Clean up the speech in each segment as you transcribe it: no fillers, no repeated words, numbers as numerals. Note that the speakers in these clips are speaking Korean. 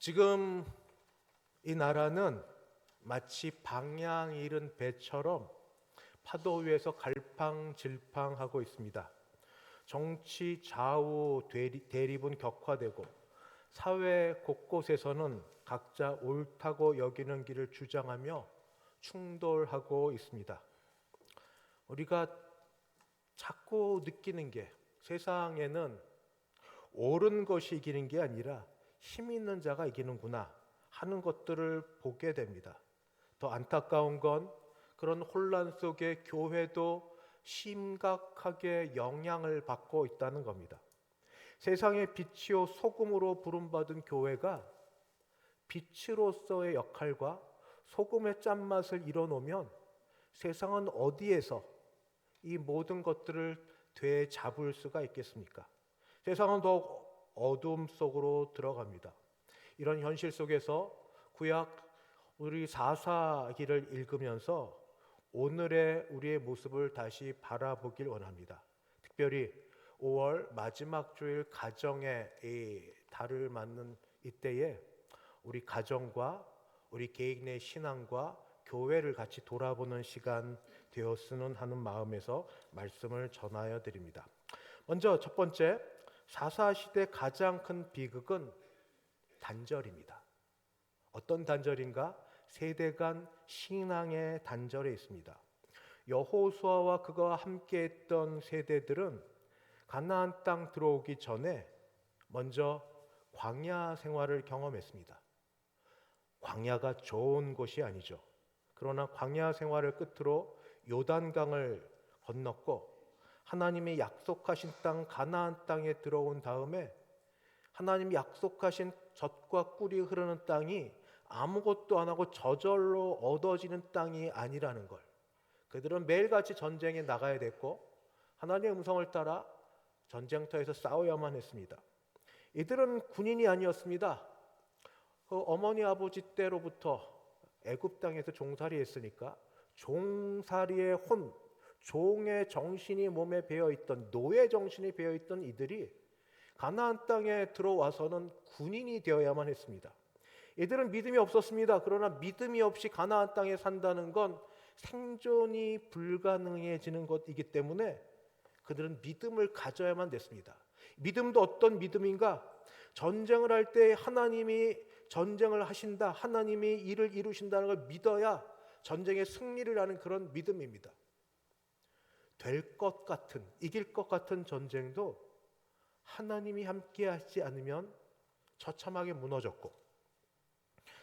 지금 이 나라는 마치 방향 잃은 배처럼 파도 위에서 갈팡질팡하고 있습니다. 정치 좌우 대립은 격화되고 사회 곳곳에서는 각자 옳다고 여기는 길을 주장하며 충돌하고 있습니다. 우리가 자꾸 느끼는 게 세상에는 옳은 것이 이기는 게 아니라 힘 있는 자가 이기는구나 하는 것들을 보게 됩니다. 더 안타까운 건 그런 혼란 속에 교회도 심각하게 영향을 받고 있다는 겁니다. 세상의 빛이요 소금으로 부름받은 교회가 빛으로서의 역할과 소금의 짠맛을 이뤄놓으면 세상은 어디에서 이 모든 것들을 되잡을 수가 있겠습니까? 세상은 더욱 어둠 속으로 들어갑니다. 이런 현실 속에서 구약 우리 사사기를 읽으면서 오늘의 우리의 모습을 다시 바라보길 원합니다. 특별히 5월 마지막 주일 가정의 이 달을 맞는 이때에 우리 가정과 우리 개인의 신앙과 교회를 같이 돌아보는 시간 되었으면 하는 마음에서 말씀을 전하여 드립니다. 먼저 첫 번째, 사사시대 가장 큰 비극은 단절입니다. 어떤 단절인가? 세대 간 신앙의 단절에 있습니다. 여호수아와 그가 함께했던 세대들은 가나안 땅 들어오기 전에 먼저 광야 생활을 경험했습니다. 광야가 좋은 곳이 아니죠. 그러나 광야 생활을 끝으로 요단강을 건넜고 하나님이 약속하신 땅 가나안 땅에 들어온 다음에 하나님이 약속하신 젖과 꿀이 흐르는 땅이 아무것도 안 하고 저절로 얻어지는 땅이 아니라는 걸, 그들은 매일같이 전쟁에 나가야 됐고 하나님의 음성을 따라 전쟁터에서 싸워야만 했습니다. 이들은 군인이 아니었습니다. 그 어머니 아버지 때로부터 애굽 땅에서 종살이 했으니까 종살이의 혼, 종의 정신이 몸에 배어있던, 노예 정신이 배어있던 이들이 가나안 땅에 들어와서는 군인이 되어야만 했습니다. 이들은 믿음이 없었습니다. 그러나 믿음이 없이 가나안 땅에 산다는 건 생존이 불가능해지는 것이기 때문에 그들은 믿음을 가져야만 됐습니다. 믿음도 어떤 믿음인가? 전쟁을 할 때 하나님이 전쟁을 하신다, 하나님이 일을 이루신다는 걸 믿어야 전쟁의 승리를 하는 그런 믿음입니다. 될 것 같은, 이길 것 같은 전쟁도 하나님이 함께 하지 않으면 처참하게 무너졌고,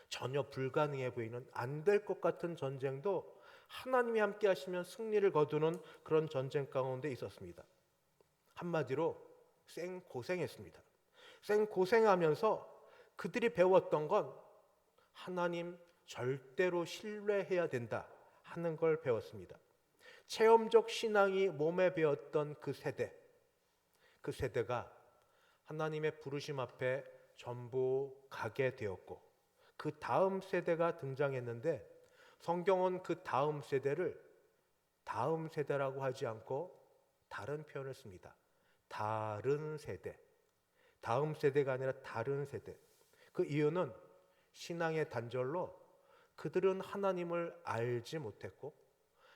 전혀 불가능해 보이는 안 될 것 같은 전쟁도 하나님이 함께 하시면 승리를 거두는 그런 전쟁 가운데 있었습니다. 한마디로 생고생했습니다. 생고생하면서 그들이 배웠던 건 하나님 절대로 신뢰해야 된다 하는 걸 배웠습니다. 체험적 신앙이 몸에 배었던 그 세대가 하나님의 부르심 앞에 전부 가게 되었고, 그 다음 세대가 등장했는데 성경은 그 다음 세대를 다음 세대라고 하지 않고 다른 표현을 씁니다. 다른 세대. 다음 세대가 아니라 다른 세대. 그 이유는 신앙의 단절로 그들은 하나님을 알지 못했고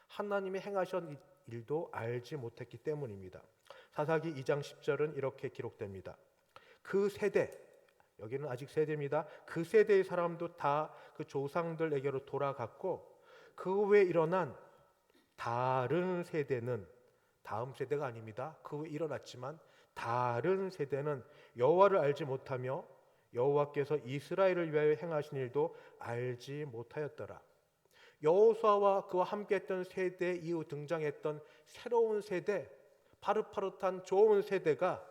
하나님이 행하신 일도 알지 못했기 때문입니다. 사사기 2장 10절은 이렇게 기록됩니다. 그 세대, 여기는 아직 세대입니다. 그 세대의 사람도 다 그 조상들에게로 돌아갔고 그 후에 일어난 다른 세대는, 다음 세대가 아닙니다. 그 후에 일어났지만 다른 세대는 여호와를 알지 못하며 여호와께서 이스라엘을 위하여 행하신 일도 알지 못하였더라. 여호수아와 그와 함께했던 세대 이후 등장했던 새로운 세대, 파릇파릇한 좋은 세대가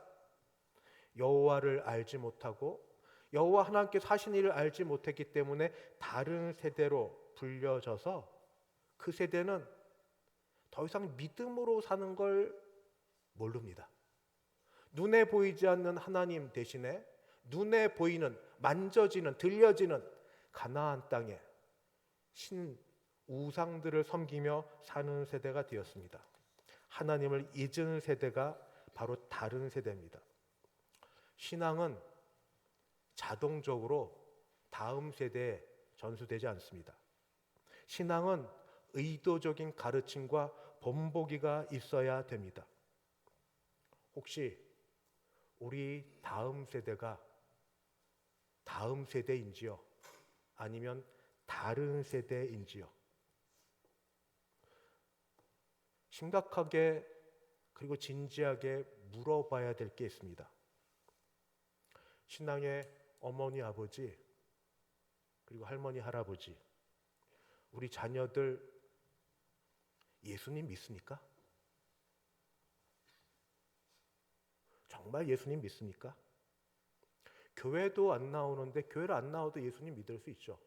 여호와를 알지 못하고 여호와 하나님께서 하신 일을 알지 못했기 때문에 다른 세대로 불려져서 그 세대는 더 이상 믿음으로 사는 걸 모릅니다. 눈에 보이지 않는 하나님 대신에 눈에 보이는, 만져지는, 들려지는 가나안 땅에 우상들을 섬기며 사는 세대가 되었습니다. 하나님을 잊은 세대가 바로 다른 세대입니다. 신앙은 자동적으로 다음 세대에 전수되지 않습니다. 신앙은 의도적인 가르침과 본보기가 있어야 됩니다. 혹시 우리 다음 세대가 다음 세대인지요? 아니면 다른 세대인지요? 심각하게 그리고 진지하게 물어봐야 될 게 있습니다. 신앙의 어머니, 아버지, 그리고 할머니, 할아버지, 우리 자녀들 예수님 믿습니까? 정말 예수님 믿습니까? 교회도 안 나오는데 교회를 안 나와도 예수님 믿을 수 있죠.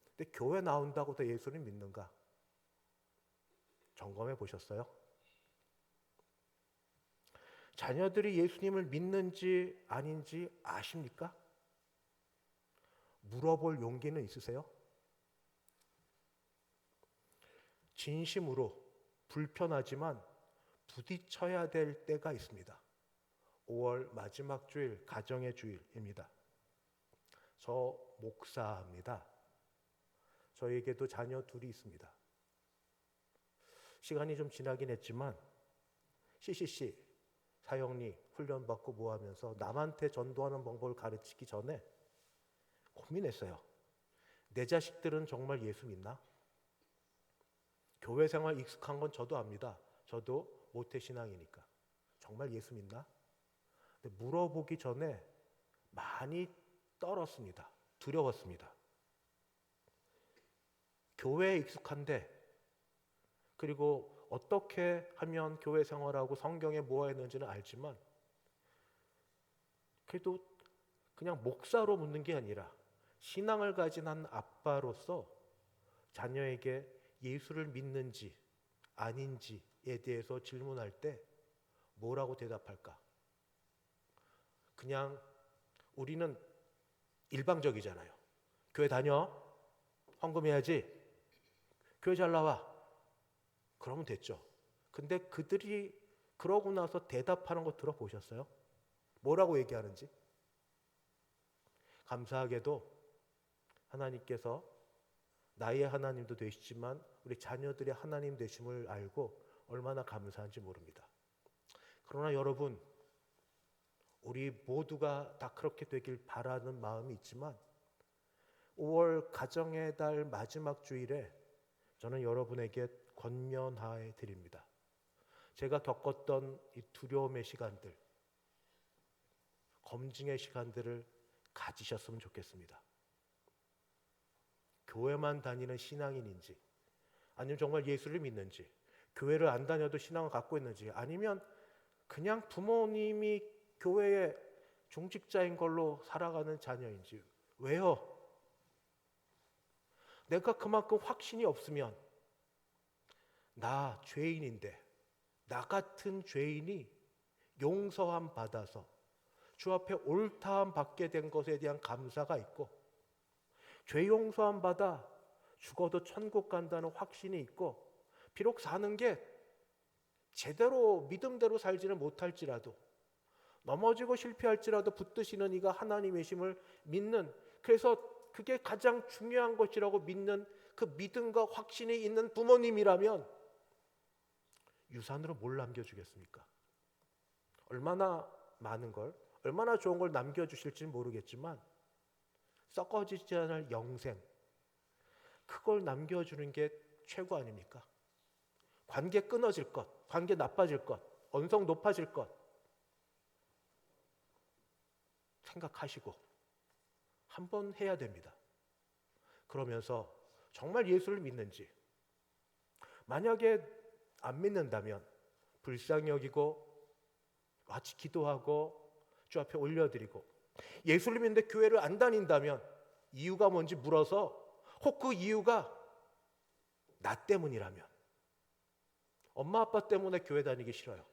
근데 교회 나온다고 더 예수님 믿는가? 점검해 보셨어요? 자녀들이 예수님을 믿는지 아닌지 아십니까? 물어볼 용기는 있으세요? 진심으로 불편하지만 부딪혀야 될 때가 있습니다. 5월 마지막 주일, 가정의 주일입니다. 저 목사입니다. 저에게도 자녀 둘이 있습니다. 시간이 좀 지나긴 했지만 CCC 사형리 훈련받고 뭐하면서 남한테 전도하는 방법을 가르치기 전에 고민했어요. 내 자식들은 정말 예수 믿나? 교회 생활 익숙한 건 저도 압니다. 저도 모태신앙이니까. 정말 예수 믿나? 근데 물어보기 전에 많이 떨었습니다. 두려웠습니다. 교회에 익숙한데, 그리고 어떻게 하면 교회 생활하고 성경에 뭐가 있는지는 알지만, 그래도 그냥 목사로 묻는 게 아니라 신앙을 가진 한 아빠로서 자녀에게 예수를 믿는지 아닌지에 대해서 질문할 때 뭐라고 대답할까? 그냥 우리는 일방적이잖아요. 교회 다녀? 헌금해야지? 교회 잘 나와? 그러면 됐죠. 근데 그들이 그러고 나서 대답하는 거 들어보셨어요? 뭐라고 얘기하는지? 감사하게도 하나님께서 나의 하나님도 되시지만 우리 자녀들의 하나님 되심을 알고 얼마나 감사한지 모릅니다. 그러나 여러분, 우리 모두가 다 그렇게 되길 바라는 마음이 있지만 5월 가정의 달 마지막 주일에 저는 여러분에게 권면하여 드립니다. 제가 겪었던 이 두려움의 시간들, 검증의 시간들을 가지셨으면 좋겠습니다. 교회만 다니는 신앙인인지, 아니면 정말 예수를 믿는지, 교회를 안 다녀도 신앙을 갖고 있는지, 아니면 그냥 부모님이 교회의 중직자인 걸로 살아가는 자녀인지. 왜요? 내가 그만큼 확신이 없으면 나 죄인인데, 나 같은 죄인이 용서함 받아서 주 앞에 옳다함 받게 된 것에 대한 감사가 있고, 죄 용서함 받아 죽어도 천국 간다는 확신이 있고, 비록 사는 게 제대로 믿음대로 살지는 못할지라도, 넘어지고 실패할지라도 붙드시는 이가 하나님이심을 믿는, 그래서 그게 가장 중요한 것이라고 믿는 그 믿음과 확신이 있는 부모님이라면 유산으로 뭘 남겨주겠습니까? 얼마나 많은 걸, 얼마나 좋은 걸 남겨주실지는 모르겠지만 썩어지지 않을 영생, 그걸 남겨주는 게 최고 아닙니까? 관계 끊어질 것, 관계 나빠질 것, 언성 높아질 것 생각하시고 한번 해야 됩니다. 그러면서 정말 예수를 믿는지, 만약에 안 믿는다면 불쌍히 여기고 같이 기도하고 주 앞에 올려드리고, 예수를 믿는데 교회를 안 다닌다면 이유가 뭔지 물어서, 혹 그 이유가 나 때문이라면, 엄마 아빠 때문에 교회 다니기 싫어요.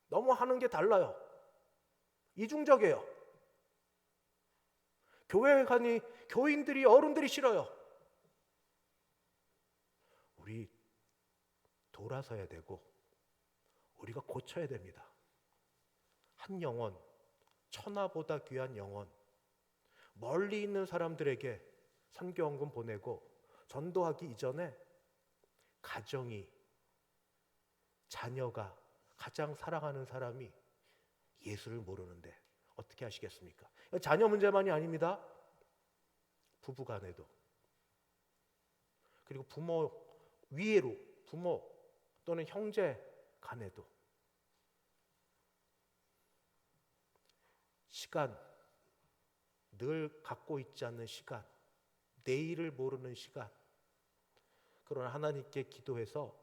너무 하는 게 달라요. 이중적이에요. 교회에 가니 교인들이, 어른들이 싫어요. 우리 돌아서야 되고 우리가 고쳐야 됩니다. 한 영혼 천하보다 귀한 영혼, 멀리 있는 사람들에게 선교헌금 보내고 전도하기 이전에 가정이, 자녀가, 가장 사랑하는 사람이 예수를 모르는데 어떻게 하시겠습니까? 자녀 문제만이 아닙니다. 부부간에도, 그리고 부모 위에로, 부모 또는 형제 간에도 시간, 늘 갖고 있지 않는 시간, 내일을 모르는 시간, 그러나 하나님께 기도해서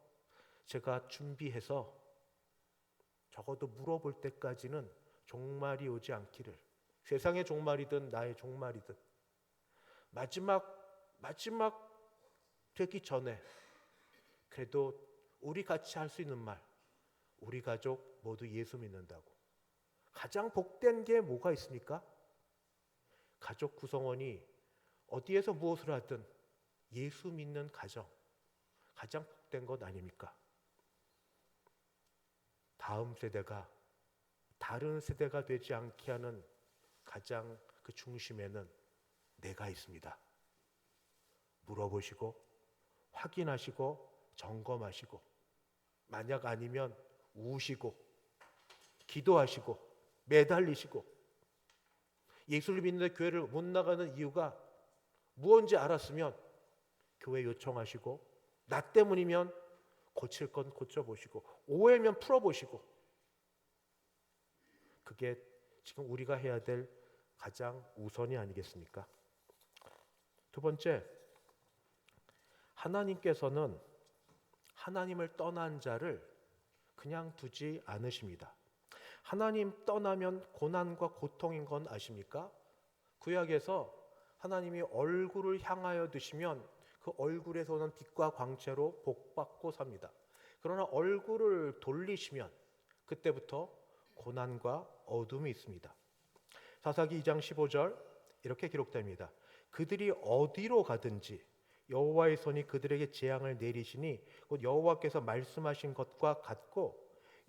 제가 준비해서 적어도 물어볼 때까지는 종말이 오지 않기를, 세상의 종말이든 나의 종말이든 마지막 되기 전에 그래도 우리 같이 할 수 있는 말, 우리 가족 모두 예수 믿는다고. 가장 복된 게 뭐가 있습니까? 가족 구성원이 어디에서 무엇을 하든 예수 믿는 가정, 가장 복된 것 아닙니까? 다음 세대가 다른 세대가 되지 않게 하는 가장 그 중심에는 내가 있습니다. 물어보시고 확인하시고 점검하시고, 만약 아니면 우시고 기도하시고 매달리시고, 예수를 믿는데 교회를 못 나가는 이유가 무엇인지 알았으면 교회 요청하시고, 나 때문이면 고칠 건 고쳐보시고, 오해면 풀어보시고, 그게 지금 우리가 해야 될 가장 우선이 아니겠습니까? 두 번째, 하나님께서는 하나님을 떠난 자를 그냥 두지 않으십니다. 하나님 떠나면 고난과 고통인 건 아십니까? 구약에서 하나님이 얼굴을 향하여 두시면 그 얼굴에서 오는 빛과 광채로 복받고 삽니다. 그러나 얼굴을 돌리시면 그때부터 고난과 어둠이 있습니다. 사사기 2장 15절 이렇게 기록됩니다. 그들이 어디로 가든지 여호와의 손이 그들에게 재앙을 내리시니 곧 여호와께서 말씀하신 것과 같고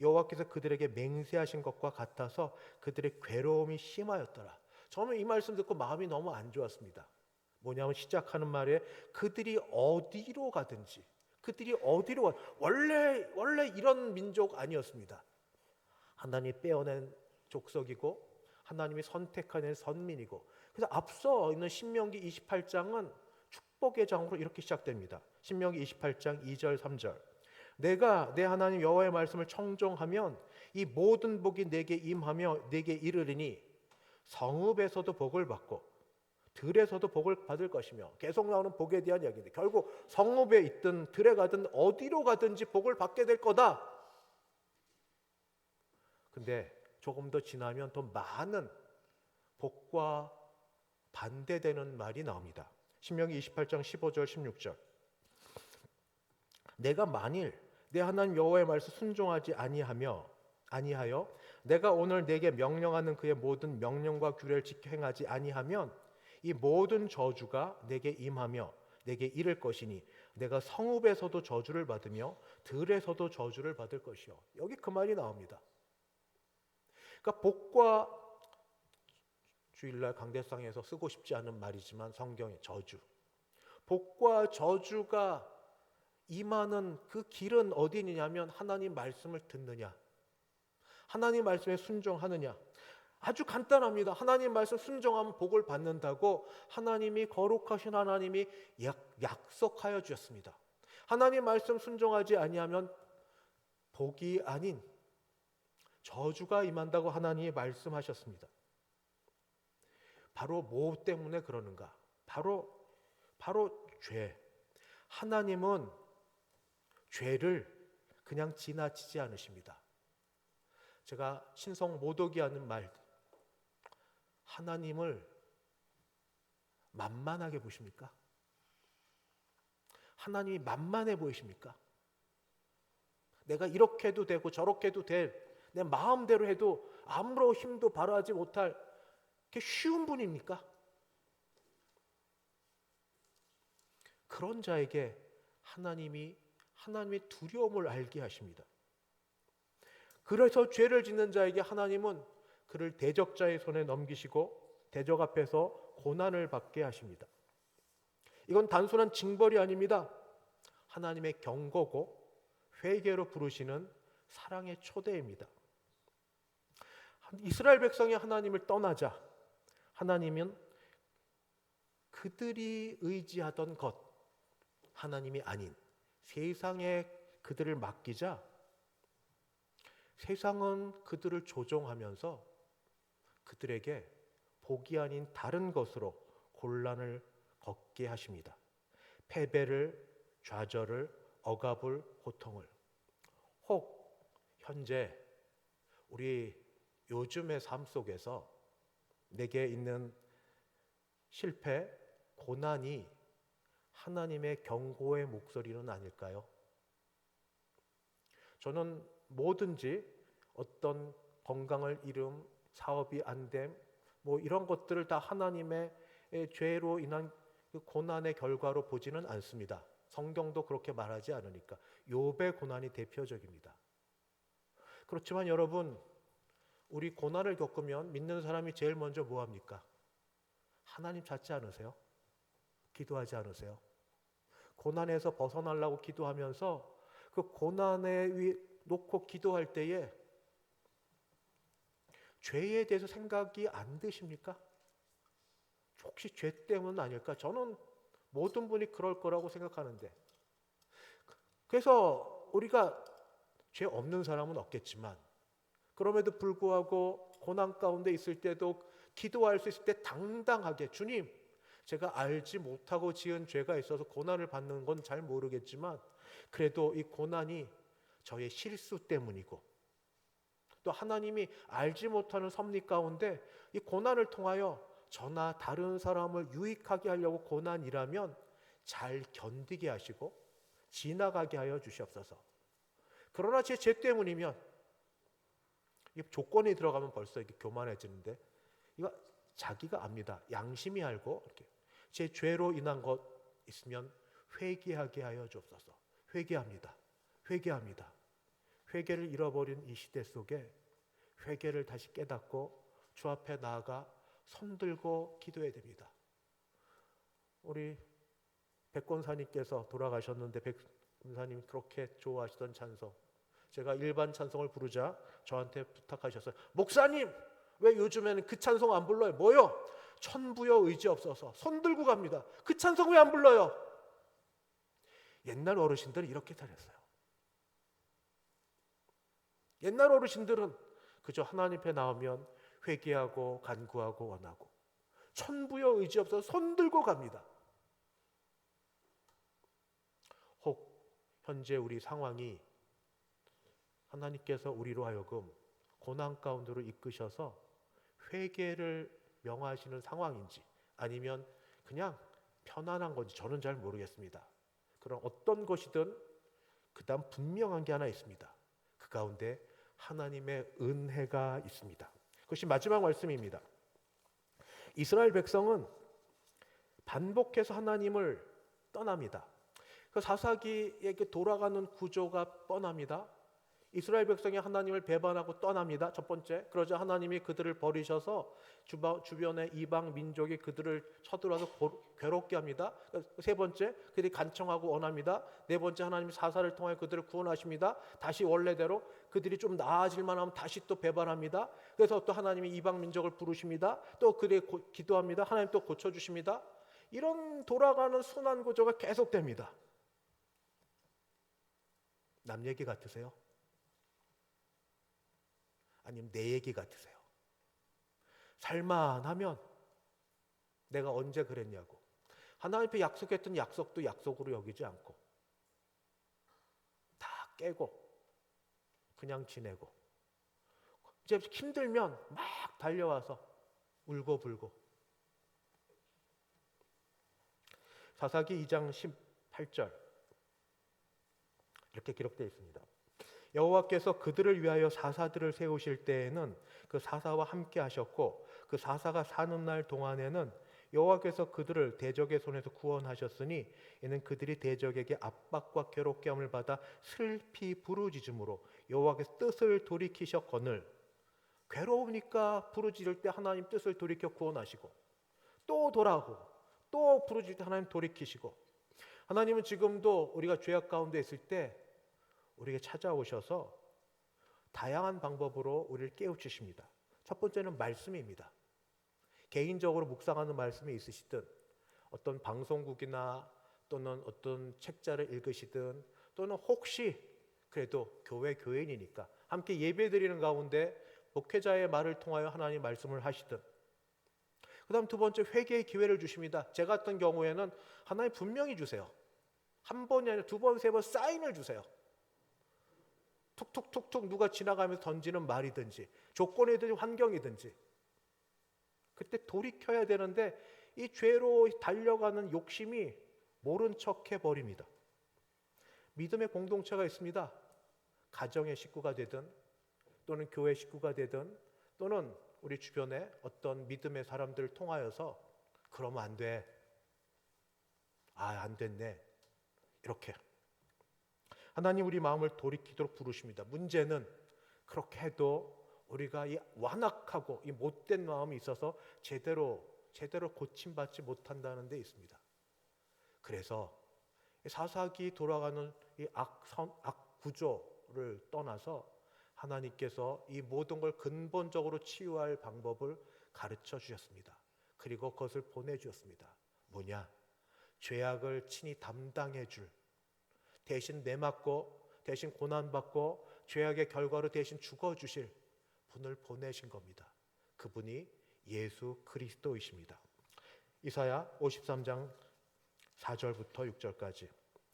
여호와께서 그들에게 맹세하신 것과 같아서 그들의 괴로움이 심하였더라. 저는 이 말씀 듣고 마음이 너무 안 좋았습니다. 뭐냐면 시작하는 말에 그들이 어디로 가든지, 그들이 어디로 가, 원래 이런 민족 아니었습니다. 하나님이 빼어낸 족속이고 하나님이 선택하는 선민이고, 그래서 앞서 있는 신명기 28장은 축복의 장으로 이렇게 시작됩니다. 신명기 28장 2절 3절 내가 내 하나님 여호와의 말씀을 청종하면 이 모든 복이 내게 임하며 내게 이르리니 성읍에서도 복을 받고 들에서도 복을 받을 것이며, 계속 나오는 복에 대한 이야기인데 결국 성읍에 있든 들에 가든 어디로 가든지 복을 받게 될 거다. 근데 조금 더 지나면 더 많은 복과 반대되는 말이 나옵니다. 신명기 28장 15절 16절 내가 만일 내 하나님 여호와의 말씀 순종하지 아니하여 내가 오늘 내게 명령하는 그의 모든 명령과 규례를 지켜 행하지 아니하면 이 모든 저주가 내게 임하며 내게 이를 것이니 내가 성읍에서도 저주를 받으며 들에서도 저주를 받을 것이요. 여기 그 말이 나옵니다. 그러니까 복과, 주일날 강대상에서 쓰고 싶지 않은 말이지만 성경의 저주, 복과 저주가 임하는 그 길은 어디 있느냐면 하나님 말씀을 듣느냐, 하나님 말씀에 순종하느냐. 아주 간단합니다. 하나님 말씀 순종하면 복을 받는다고 하나님이, 거룩하신 하나님이 약속하여 주셨습니다. 하나님 말씀 순종하지 아니하면 복이 아닌 저주가 임한다고 하나님이 말씀하셨습니다. 바로 뭐 때문에 그러는가? 바로 죄. 하나님은 죄를 그냥 지나치지 않으십니다. 제가 신성 모독이 하는 말, 하나님을 만만하게 보십니까? 하나님이 만만해 보이십니까? 내가 이렇게 해도 되고 저렇게 해도 내 마음대로 해도 아무런 힘도 발휘하지 못할 그게 쉬운 분입니까? 그런 자에게 하나님의 두려움을 알게 하십니다. 그래서 죄를 짓는 자에게 하나님은 그를 대적자의 손에 넘기시고 대적 앞에서 고난을 받게 하십니다. 이건 단순한 징벌이 아닙니다. 하나님의 경고고 회개로 부르시는 사랑의 초대입니다. 이스라엘 백성이 하나님을 떠나자 하나님은 그들이 의지하던 것, 하나님이 아닌 세상에 그들을 맡기자 세상은 그들을 조종하면서 그들에게 복이 아닌 다른 것으로 곤란을 겪게 하십니다. 패배를, 좌절을, 억압을, 고통을. 혹 현재 우리 요즘의 삶 속에서 내게 있는 실패, 고난이 하나님의 경고의 목소리는 아닐까요? 저는 뭐든지 어떤 건강을 잃음, 사업이 안 됨, 뭐 이런 것들을 다 하나님의 죄로 인한 그 고난의 결과로 보지는 않습니다. 성경도 그렇게 말하지 않으니까. 욥의 고난이 대표적입니다. 그렇지만 여러분, 우리 고난을 겪으면 믿는 사람이 제일 먼저 뭐 합니까? 하나님 찾지 않으세요? 기도하지 않으세요? 고난에서 벗어나려고 기도하면서 그 고난에 놓고 기도할 때에 죄에 대해서 생각이 안 드십니까? 혹시 죄 때문은 아닐까? 저는 모든 분이 그럴 거라고 생각하는데, 그래서 우리가 죄 없는 사람은 없겠지만 그럼에도 불구하고 고난 가운데 있을 때도 기도할 수 있을 때 당당하게, 주님, 제가 알지 못하고 지은 죄가 있어서 고난을 받는 건 잘 모르겠지만 그래도 이 고난이 저의 실수 때문이고 또 하나님이 알지 못하는 섭리 가운데 이 고난을 통하여 저나 다른 사람을 유익하게 하려고 고난이라면 잘 견디게 하시고 지나가게 하여 주시옵소서. 그러나 제 죄 때문이면, 이 조건이 들어가면 벌써 이게 교만해지는데, 이거 자기가 압니다. 양심이 알고 이렇게 제 죄로 인한 것 있으면 회개하게 하여 주옵소서. 회개합니다. 회개합니다. 회개를 잃어버린 이 시대 속에 회개를 다시 깨닫고 주 앞에 나아가 손들고 기도해야 됩니다. 우리 백권사님께서 돌아가셨는데 백권사님이 그렇게 좋아하시던 찬송, 제가 일반 찬송을 부르자 저한테 부탁하셨어요. 목사님, 왜 요즘에는 그 찬송 안 불러요? 뭐요? 천부여 의지 없어서. 손들고 갑니다. 그 찬송 왜 안 불러요? 옛날 어르신들은 이렇게 살았어요. 옛날 어르신들은 그저 하나님 앞에 나오면 회개하고 간구하고 원하고, 천부여 의지 없어서 손들고 갑니다. 혹 현재 우리 상황이 하나님께서 우리로 하여금 고난 가운데로 이끄셔서 회개를 명하시는 상황인지 아니면 그냥 편안한 건지 저는 잘 모르겠습니다. 그럼 어떤 것이든 그 다음 분명한 게 하나 있습니다. 그 가운데 하나님의 은혜가 있습니다. 그것이 마지막 말씀입니다. 이스라엘 백성은 반복해서 하나님을 떠납니다. 그 사사기에게 돌아가는 구조가 뻔합니다. 이스라엘 백성이 하나님을 배반하고 떠납니다. 첫 번째, 그러자 하나님이 그들을 버리셔서 주변의 이방 민족이 그들을 쳐들어와서 괴롭게 합니다. 세 번째, 그들이 간청하고 원합니다. 네 번째, 하나님이 사사를 통해 그들을 구원하십니다. 다시 원래대로 그들이 좀 나아질 만하면 다시 또 배반합니다. 그래서 또 하나님이 이방 민족을 부르십니다. 또 그들이 기도합니다. 하나님 또 고쳐주십니다. 이런 돌아가는 순환 구조가 계속됩니다. 남 얘기 같으세요? 아니면 내 얘기 같으세요? 살만하면 내가 언제 그랬냐고, 하나님 앞에 약속했던 약속도 약속으로 여기지 않고 다 깨고 그냥 지내고, 이제 힘들면 막 달려와서 울고불고. 사사기 2장 18절 이렇게 기록되어 있습니다. 여호와께서 그들을 위하여 사사들을 세우실 때에는 그 사사와 함께 하셨고 그 사사가 사는 날 동안에는 여호와께서 그들을 대적의 손에서 구원하셨으니 이는 그들이 대적에게 압박과 괴롭게 함을 받아 슬피 부르짖음으로 여호와께서 뜻을 돌이키셨거늘 괴로우니까 부르짖을 때 하나님 뜻을 돌이켜 구원하시고, 또 돌아오고 또 부르짖을 때 하나님 돌이키시고, 하나님은 지금도 우리가 죄악 가운데 있을 때 우리에게 찾아오셔서 다양한 방법으로 우리를 깨우치십니다. 첫 번째는 말씀입니다. 개인적으로 묵상하는 말씀이 있으시든, 어떤 방송국이나 또는 어떤 책자를 읽으시든, 또는 혹시 그래도 교회인이니까 함께 예배드리는 가운데 목회자의 말을 통하여 하나님 말씀을 하시든, 그 다음 두 번째, 회개의 기회를 주십니다. 제 같은 경우에는 하나님 분명히 주세요. 한 번이 아니라 두 번, 세 번 사인을 주세요. 툭툭툭툭 누가 지나가면서 던지는 말이든지 조건이든지 환경이든지, 그때 돌이켜야 되는데 이 죄로 달려가는 욕심이 모른 척 해버립니다. 믿음의 공동체가 있습니다. 가정의 식구가 되든, 또는 교회 식구가 되든, 또는 우리 주변에 어떤 믿음의 사람들을 통하여서 그러면 안 돼, 안 됐네, 이렇게 하나님 우리 마음을 돌이키도록 부르십니다. 문제는 그렇게 해도 우리가 이 완악하고 이 못된 마음이 있어서 제대로 고침받지 못한다는 데 있습니다. 그래서 사사기 돌아가는 이 악 구조를 떠나서 하나님께서 이 모든 걸 근본적으로 치유할 방법을 가르쳐 주셨습니다. 그리고 그것을 보내주셨습니다. 뭐냐? 죄악을 친히 담당해 줄, 대신 내맞고 대신 고난받고 죄악의 결과로 대신 죽어주실 분을 보내신 겁니다. 그분이 예수 그리스도이십니다. 이사야 53장 4절부터 6절까지,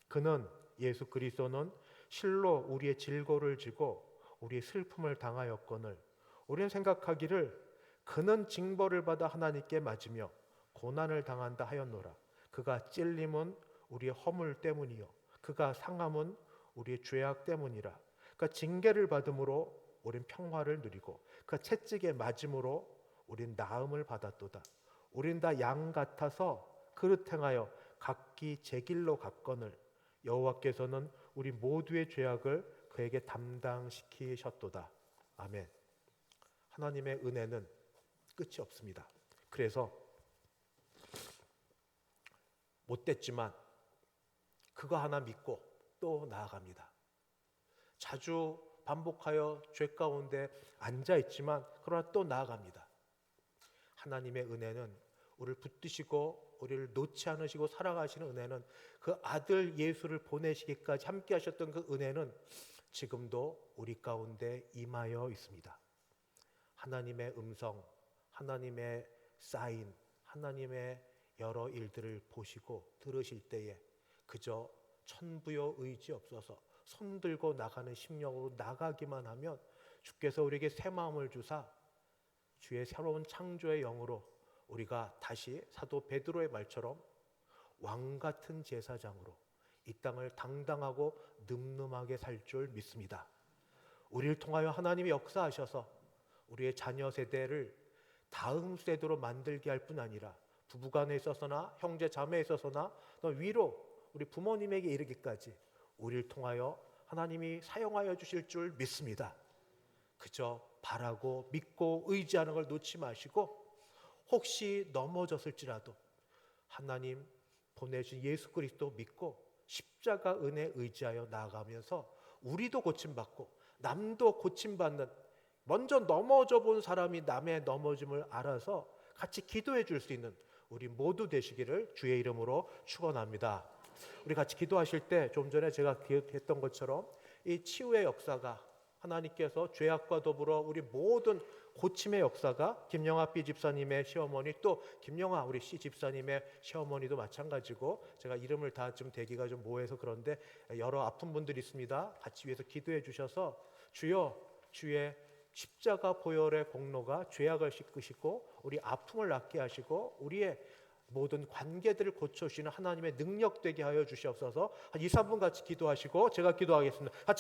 그는 예수 그리스도는 실로 우리의 질고를 지고 우리의 슬픔을 당하였거늘 우리는 생각하기를 그는 징벌을 받아 하나님께 맞으며 고난을 당한다 하였노라. 그가 찔림은 우리의 허물 때문이요 그가 상함은 우리의 죄악 때문이라. 그가 징계를 받음으로 우린 평화를 누리고 그 채찍에 맞음으로 우린 나음을 받았도다. 우린 다 양 같아서 그릇 행하여 각기 제 길로 갔거늘 여호와께서는 우리 모두의 죄악을 그에게 담당시키셨도다. 아멘. 하나님의 은혜는 끝이 없습니다. 그래서 못됐지만 그거 하나 믿고 또 나아갑니다. 자주 반복하여 죄 가운데 앉아있지만 그러나 또 나아갑니다. 하나님의 은혜는 우리를 붙드시고 우리를 놓지 않으시고 살아가시는 은혜는, 그 아들 예수를 보내시기까지 함께 하셨던 그 은혜는 지금도 우리 가운데 임하여 있습니다. 하나님의 음성, 하나님의 사인, 하나님의 여러 일들을 보시고 들으실 때에 그저 천부여 의지 없어서 손들고 나가는 심령으로 나가기만 하면 주께서 우리에게 새 마음을 주사 주의 새로운 창조의 영으로 우리가 다시 사도 베드로의 말처럼 왕같은 제사장으로 이 땅을 당당하고 늠름하게 살 줄 믿습니다. 우리를 통하여 하나님이 역사하셔서 우리의 자녀 세대를 다음 세대로 만들게 할 뿐 아니라 부부간에 있어서나 형제 자매에 있어서나 또 위로 우리 부모님에게 이르기까지 우리를 통하여 하나님이 사용하여 주실 줄 믿습니다. 그저 바라고 믿고 의지하는 걸 놓지 마시고, 혹시 넘어졌을지라도 하나님 보내신 예수 그리스도 믿고 십자가 은혜 의지하여 나아가면서 우리도 고침받고 남도 고침받는, 먼저 넘어져 본 사람이 남의 넘어짐을 알아서 같이 기도해 줄 수 있는 우리 모두 되시기를 주의 이름으로 축원합니다. 우리 같이 기도하실 때 좀 전에 제가 기도했던 것처럼 이 치유의 역사가, 하나님께서 죄악과 더불어 우리 모든 고침의 역사가 김영아 B 집사님의 시어머니, 또 김영아 우리 C 집사님의 시어머니도 마찬가지고, 제가 이름을 다 좀 대기가 좀 모해서 그런데 여러 아픈 분들이 있습니다. 같이 위해서 기도해 주셔서 주여, 주의 십자가 보혈의 공로가 죄악을 씻으시고 우리 아픔을 낫게 하시고 우리의 모든 관계들을 고쳐주시는 하나님의 능력 되게 하여 주시옵소서. 한 2, 3분 같이 기도하시고 제가 기도하겠습니다. 같이